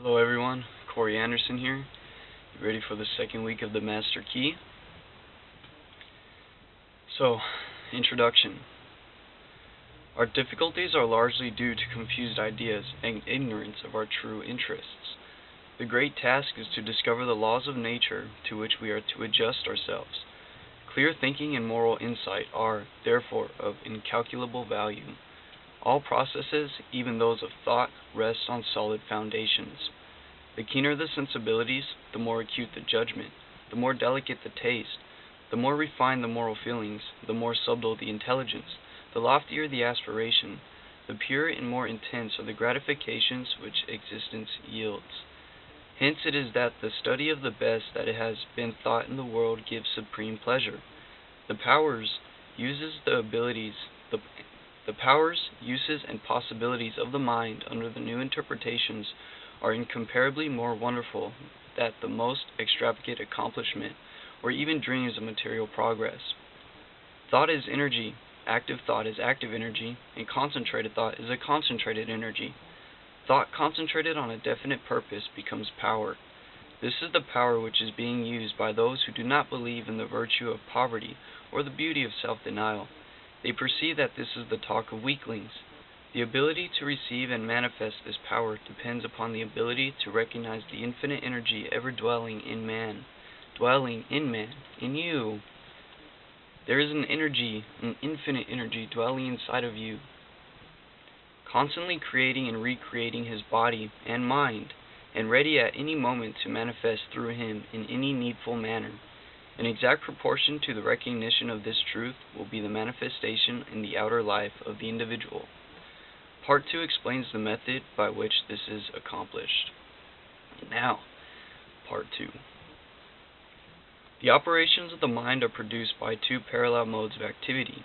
Hello everyone, Corey Anderson here. You ready for the second week of the Master Key? So, introduction. Our difficulties are largely due to confused ideas and ignorance of our true interests. The great task is to discover the laws of nature to which we are to adjust ourselves. Clear thinking and moral insight are, therefore, of incalculable value. All processes, even those of thought, rest on solid foundations. The keener the sensibilities, the more acute the judgment, the more delicate the taste, the more refined the moral feelings, the more subtle the intelligence, the loftier the aspiration, the purer and more intense are the gratifications which existence yields. Hence it is that the study of the best that it has been thought in the world gives supreme pleasure. The powers, uses, and possibilities of the mind under the new interpretations are incomparably more wonderful than the most extravagant accomplishment or even dreams of material progress. Thought is energy, active thought is active energy, and concentrated thought is a concentrated energy. Thought concentrated on a definite purpose becomes power. This is the power which is being used by those who do not believe in the virtue of poverty or the beauty of self-denial. They perceive that this is the talk of weaklings. The ability to receive and manifest this power depends upon the ability to recognize the infinite energy ever dwelling in man, in you. There is an infinite energy dwelling inside of you, constantly creating and recreating his body and mind, and ready at any moment to manifest through him in any needful manner. An exact proportion to the recognition of this truth will be the manifestation in the outer life of the individual. Part 2 explains the method by which this is accomplished. Now, Part 2. The operations of the mind are produced by two parallel modes of activity,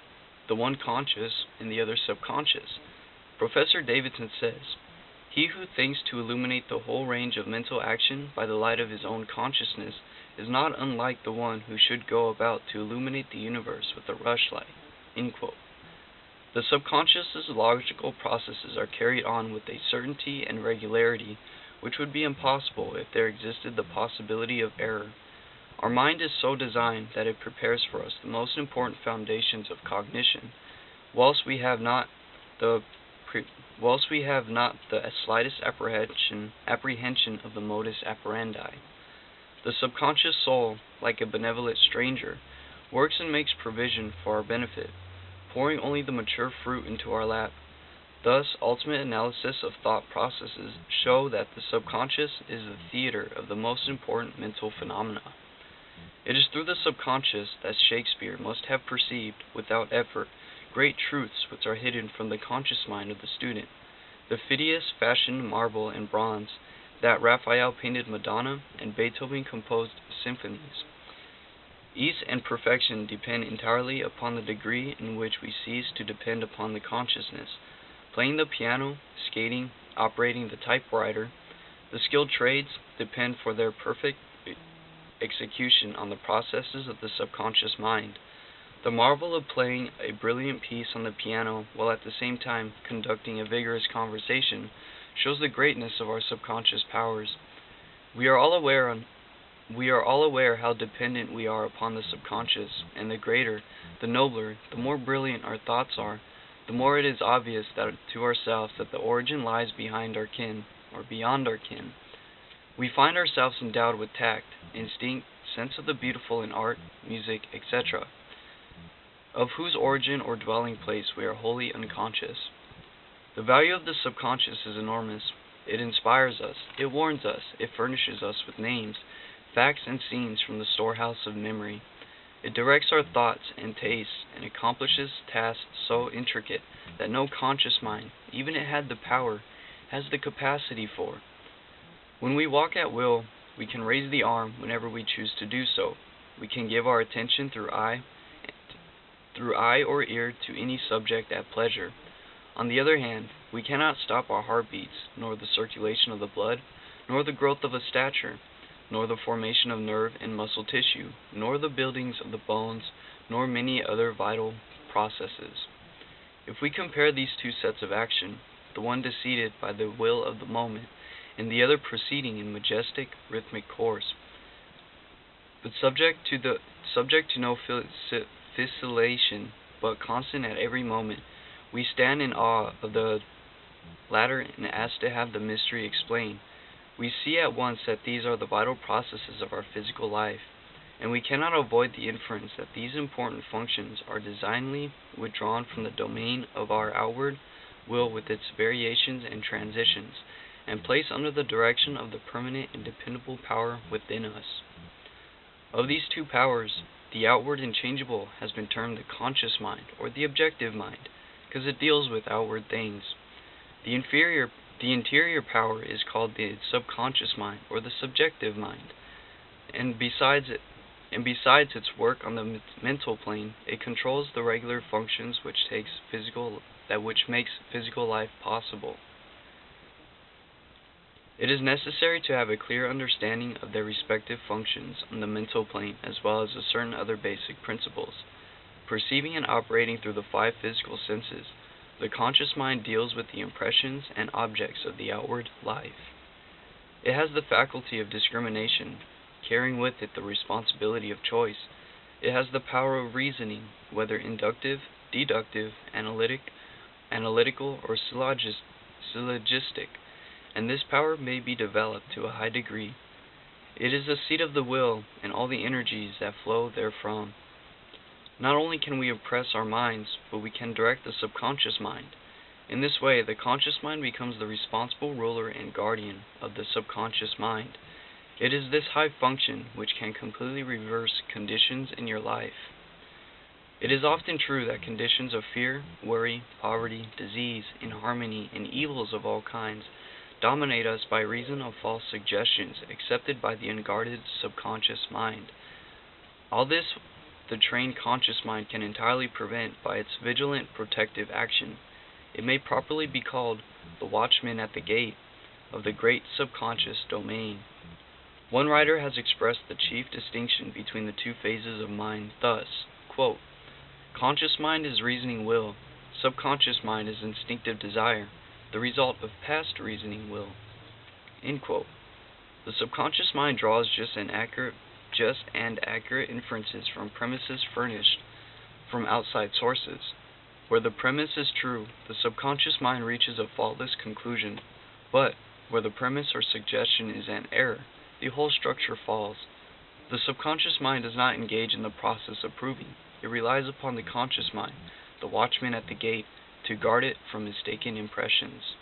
the one conscious and the other subconscious. Professor Davidson says, "He who thinks to illuminate the whole range of mental action by the light of his own consciousness is not unlike the one who should go about to illuminate the universe with a rushlight." The subconscious's logical processes are carried on with a certainty and regularity which would be impossible if there existed the possibility of error. Our mind is so designed that it prepares for us the most important foundations of cognition, whilst we have not the slightest apprehension of the modus operandi. The subconscious soul, like a benevolent stranger, works and makes provision for our benefit, pouring only the mature fruit into our lap. Thus, ultimate analysis of thought processes show that the subconscious is the theater of the most important mental phenomena. It is through the subconscious that Shakespeare must have perceived, without effort, great truths which are hidden from the conscious mind of the student. The Phidias fashioned marble and bronze, that Raphael painted Madonna, and Beethoven composed symphonies. Ease and perfection depend entirely upon the degree in which we cease to depend upon the consciousness. Playing the piano, skating, operating the typewriter, the skilled trades depend for their perfect execution on the processes of the subconscious mind. The marvel of playing a brilliant piece on the piano while at the same time conducting a vigorous conversation shows the greatness of our subconscious powers. We are all aware how dependent we are upon the subconscious, and the greater, the nobler, the more brilliant our thoughts are, the more it is obvious to ourselves that the origin lies behind our ken, or beyond our ken. We find ourselves endowed with tact, instinct, sense of the beautiful in art, music, etc., of whose origin or dwelling place we are wholly unconscious. The value of the subconscious is enormous. It inspires us, it warns us, it furnishes us with names, facts, and scenes from the storehouse of memory. It directs our thoughts and tastes, and accomplishes tasks so intricate that no conscious mind, even if it had the power, has the capacity for. When we walk at will, we can raise the arm whenever we choose to do so. We can give our attention through eye or ear to any subject at pleasure. On the other hand, we cannot stop our heartbeats, nor the circulation of the blood, nor the growth of a stature, nor the formation of nerve and muscle tissue, nor the buildings of the bones, nor many other vital processes. If we compare these two sets of action, the one decided by the will of the moment, and the other proceeding in majestic, rhythmic course, but subject to no vacillation, but constant at every moment. We stand in awe of the latter and ask to have the mystery explained. We see at once that these are the vital processes of our physical life, and we cannot avoid the inference that these important functions are designedly withdrawn from the domain of our outward will with its variations and transitions, and placed under the direction of the permanent and dependable power within us. Of these two powers, the outward and changeable has been termed the conscious mind, or the objective mind, because it deals with outward things. The interior power is called the subconscious mind, or the subjective mind, and besides its work on the mental plane, it controls the regular functions which makes physical life possible. It is necessary to have a clear understanding of their respective functions on the mental plane, as well as of certain other basic principles. Perceiving and operating through the five physical senses, the conscious mind deals with the impressions and objects of the outward life. It has the faculty of discrimination, carrying with it the responsibility of choice. It has the power of reasoning, whether inductive, deductive, analytical, or syllogistic, and this power may be developed to a high degree. It is the seat of the will and all the energies that flow therefrom. Not only can we impress our minds, but we can direct the subconscious mind. In this way, the conscious mind becomes the responsible ruler and guardian of the subconscious mind. It is this high function which can completely reverse conditions in your life. It is often true that conditions of fear, worry, poverty, disease, inharmony, and evils of all kinds dominate us by reason of false suggestions accepted by the unguarded subconscious mind. All this the trained conscious mind can entirely prevent by its vigilant protective action. It may properly be called the watchman at the gate of the great subconscious domain. One writer has expressed the chief distinction between the two phases of mind thus, quote, "Conscious mind is reasoning will, subconscious mind is instinctive desire, the result of past reasoning will." End quote. The subconscious mind draws just and accurate inferences from premises furnished from outside sources. Where the premise is true, the subconscious mind reaches a faultless conclusion, but where the premise or suggestion is an error, the whole structure falls. The subconscious mind does not engage in the process of proving. It relies upon the conscious mind, the watchman at the gate, to guard it from mistaken impressions.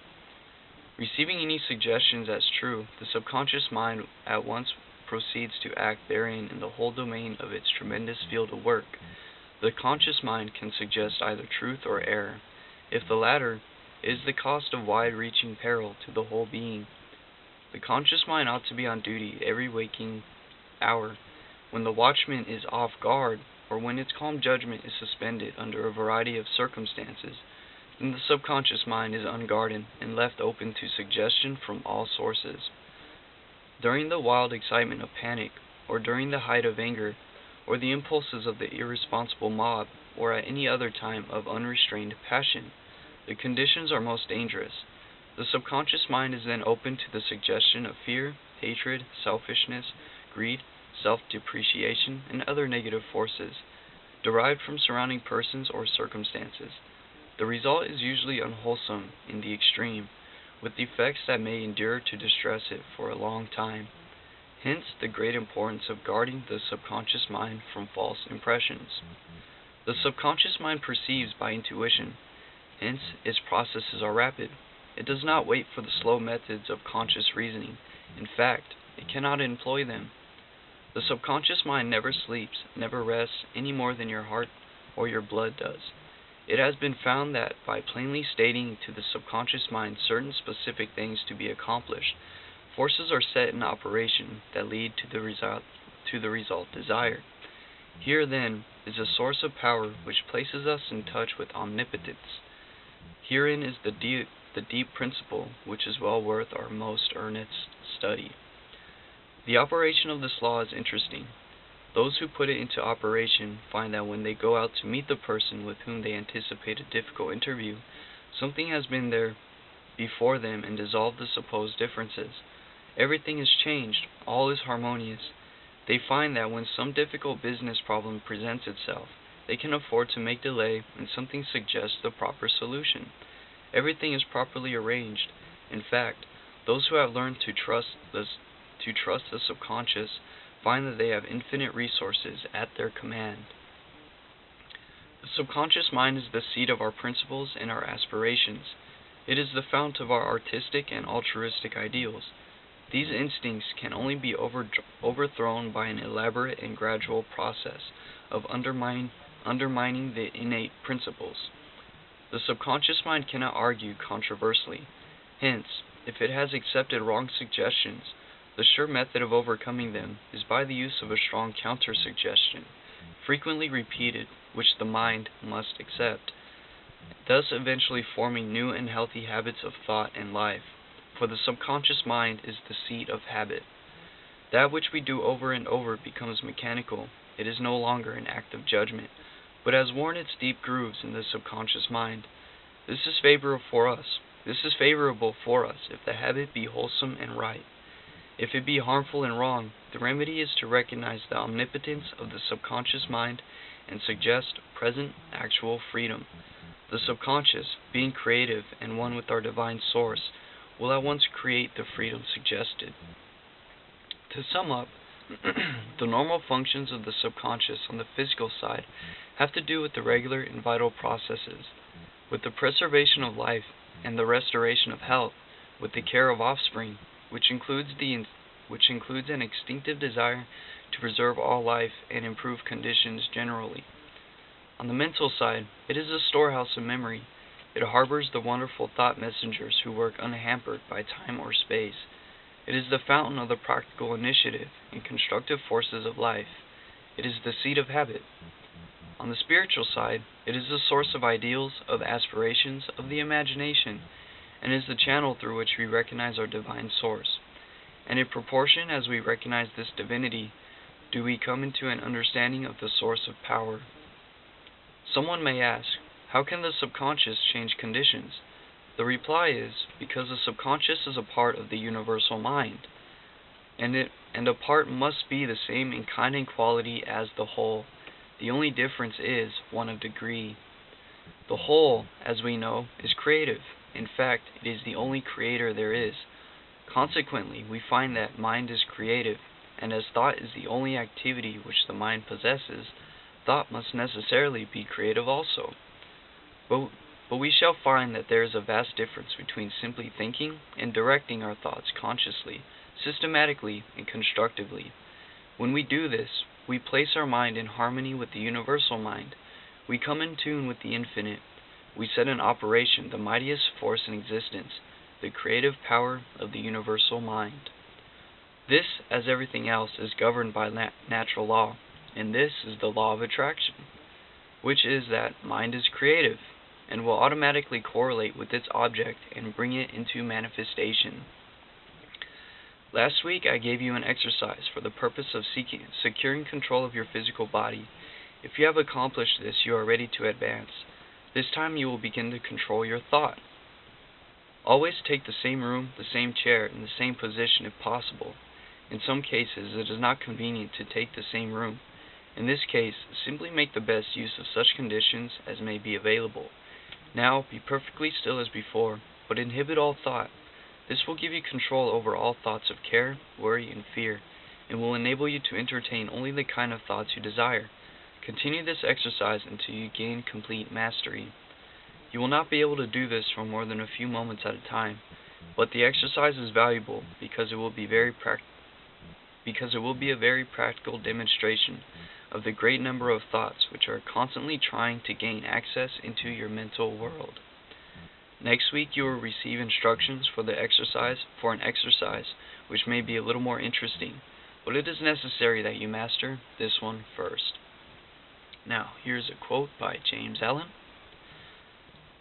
Receiving any suggestions as true, the subconscious mind at once proceeds to act therein in the whole domain of its tremendous field of work. The conscious mind can suggest either truth or error. If the latter, it is the cost of wide-reaching peril to the whole being. The conscious mind ought to be on duty every waking hour. When the watchman is off guard, or when its calm judgment is suspended under a variety of circumstances, then the subconscious mind is unguarded and left open to suggestion from all sources. During the wild excitement of panic, or during the height of anger, or the impulses of the irresponsible mob, or at any other time of unrestrained passion, the conditions are most dangerous. The subconscious mind is then open to the suggestion of fear, hatred, selfishness, greed, self-depreciation, and other negative forces, derived from surrounding persons or circumstances. The result is usually unwholesome in the extreme, with effects that may endure to distress it for a long time. Hence the great importance of guarding the subconscious mind from false impressions. The subconscious mind perceives by intuition, hence its processes are rapid. It does not wait for the slow methods of conscious reasoning. In fact, it cannot employ them. The subconscious mind never sleeps, never rests, any more than your heart or your blood does. It has been found that by plainly stating to the subconscious mind certain specific things to be accomplished, forces are set in operation that lead to the result desired. Here, then, is a source of power which places us in touch with omnipotence. Herein is the deep principle which is well worth our most earnest study. The operation of this law is interesting. Those who put it into operation find that when they go out to meet the person with whom they anticipate a difficult interview, something has been there before them and dissolve the supposed differences. Everything is changed, all is harmonious. They find that when some difficult business problem presents itself, they can afford to make delay when something suggests the proper solution. Everything is properly arranged. In fact, those who have learned to trust the subconscious find that they have infinite resources at their command. The subconscious mind is the seat of our principles and our aspirations. It is the fount of our artistic and altruistic ideals. These instincts can only be overthrown by an elaborate and gradual process of undermining the innate principles. The subconscious mind cannot argue controversially. Hence, if it has accepted wrong suggestions, the sure method of overcoming them is by the use of a strong counter-suggestion, frequently repeated, which the mind must accept, thus eventually forming new and healthy habits of thought and life. For the subconscious mind is the seat of habit. That which we do over and over becomes mechanical. It is no longer an act of judgment, but has worn its deep grooves in the subconscious mind. This is favorable for us if the habit be wholesome and right. If it be harmful and wrong, the remedy is to recognize the omnipotence of the subconscious mind and suggest present actual freedom. The subconscious, being creative and one with our divine source, will at once create the freedom suggested. To sum up, the normal functions of the subconscious on the physical side have to do with the regular and vital processes, with the preservation of life and the restoration of health, with the care of offspring, which includes an instinctive desire to preserve all life and improve conditions generally. On the mental side, it is a storehouse of memory. It harbors the wonderful thought messengers who work unhampered by time or space. It is the fountain of the practical initiative and constructive forces of life. It is the seat of habit. On the spiritual side, it is the source of ideals, of aspirations, of the imagination, and is the channel through which we recognize our divine source. And in proportion as we recognize this divinity, do we come into an understanding of the source of power. Someone may ask, how can the subconscious change conditions? The reply is, because the subconscious is a part of the universal mind, and a part must be the same in kind and quality as the whole. The only difference is one of degree. The whole, as we know, is creative. In fact, it is the only creator there is. Consequently, we find that mind is creative, and as thought is the only activity which the mind possesses, thought must necessarily be creative also. But we shall find that there is a vast difference between simply thinking and directing our thoughts consciously, systematically, and constructively. When we do this, we place our mind in harmony with the universal mind. We come in tune with the infinite. We set in operation the mightiest force in existence, the creative power of the universal mind. This, as everything else, is governed by natural law, and this is the law of attraction, which is that mind is creative, and will automatically correlate with its object and bring it into manifestation. Last week I gave you an exercise for the purpose of securing control of your physical body. If you have accomplished this, you are ready to advance. This time you will begin to control your thought. Always take the same room, the same chair, and the same position if possible. In some cases it is not convenient to take the same room. In this case, simply make the best use of such conditions as may be available. Now, be perfectly still as before, but inhibit all thought. This will give you control over all thoughts of care, worry, and fear, and will enable you to entertain only the kind of thoughts you desire. Continue this exercise until you gain complete mastery. You will not be able to do this for more than a few moments at a time, but the exercise is valuable because it will be a very practical demonstration of the great number of thoughts which are constantly trying to gain access into your mental world. Next week you will receive instructions for an exercise which may be a little more interesting, but it is necessary that you master this one first. Now, here's a quote by James Allen.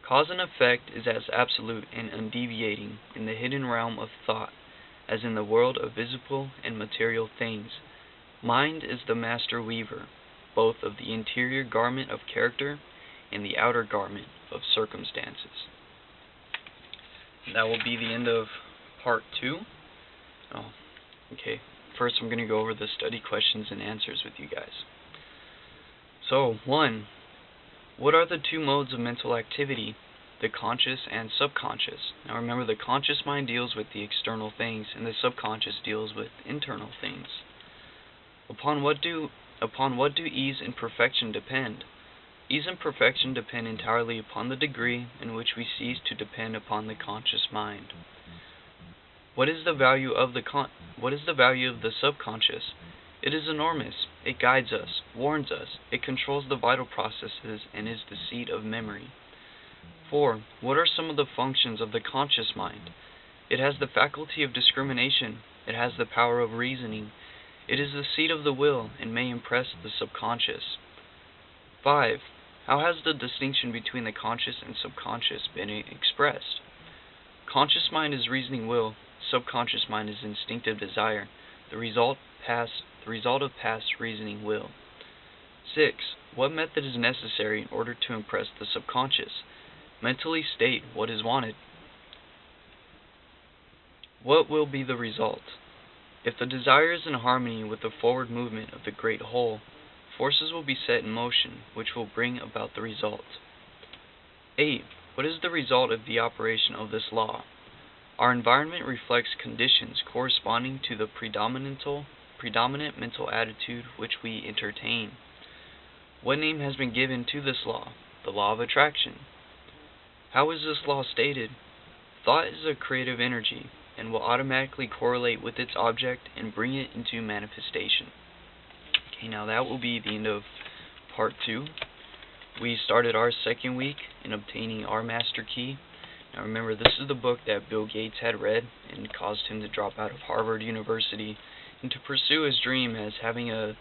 Cause and effect is as absolute and undeviating in the hidden realm of thought as in the world of visible and material things. Mind is the master weaver, both of the interior garment of character and the outer garment of circumstances. that will be the end of part 2. Oh, okay. First, I'm going to go over the study questions and answers with you guys. So, 1. What are the two modes of mental activity? The conscious and subconscious. Now remember, the conscious mind deals with the external things, and the subconscious deals with internal things. Upon what do ease and perfection depend? Ease and perfection depend entirely upon the degree in which we cease to depend upon the conscious mind. What is the value of the subconscious? It is enormous. It guides us, warns us, it controls the vital processes, and is the seat of memory. 4. What are some of the functions of the conscious mind? It has the faculty of discrimination. It has the power of reasoning. It is the seat of the will, and may impress the subconscious. 5. How has the distinction between the conscious and subconscious been expressed? Conscious mind is reasoning will. Subconscious mind is instinctive desire. The result of past reasoning will. 6. What method is necessary in order to impress the subconscious? Mentally state what is wanted. What will be the result? If the desire is in harmony with the forward movement of the great whole, forces will be set in motion which will bring about the result. 8. What is the result of the operation of this law? Our environment reflects conditions corresponding to the predominant mental attitude which we entertain. What name has been given to this law? The law of attraction. How is this law stated? Thought is a creative energy and will automatically correlate with its object and bring it into manifestation. Okay, now that will be the end of part 2. We started our second week in obtaining our master key. Now remember, this is the book that Bill Gates had read and caused him to drop out of Harvard University and to pursue his dream as having a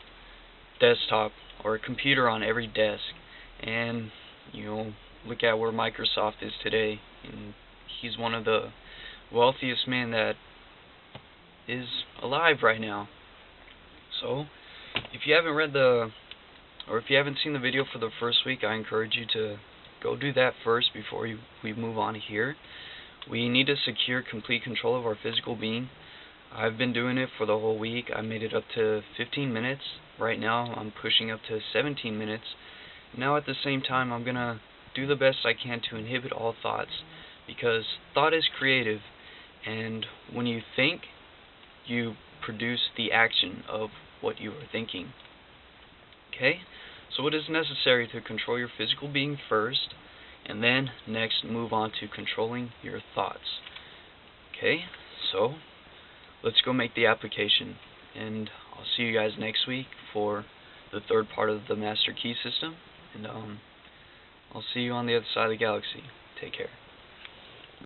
desktop or a computer on every desk. And, look at where Microsoft is today, and he's one of the wealthiest men that is alive right now. So, if you haven't seen the video for the first week, I encourage you to go do that first before we move on here. We need to secure complete control of our physical being. I've been doing it for the whole week. I made it up to 15 minutes. Right now, I'm pushing up to 17 minutes. Now, at the same time, I'm going to do the best I can to inhibit all thoughts, because thought is creative, and when you think, you produce the action of what you are thinking. Okay? So it is necessary to control your physical being first, and then next move on to controlling your thoughts. Okay? So let's go make the application, and I'll see you guys next week for the third part of the Master Key system, and I'll see you on the other side of the galaxy. Take care.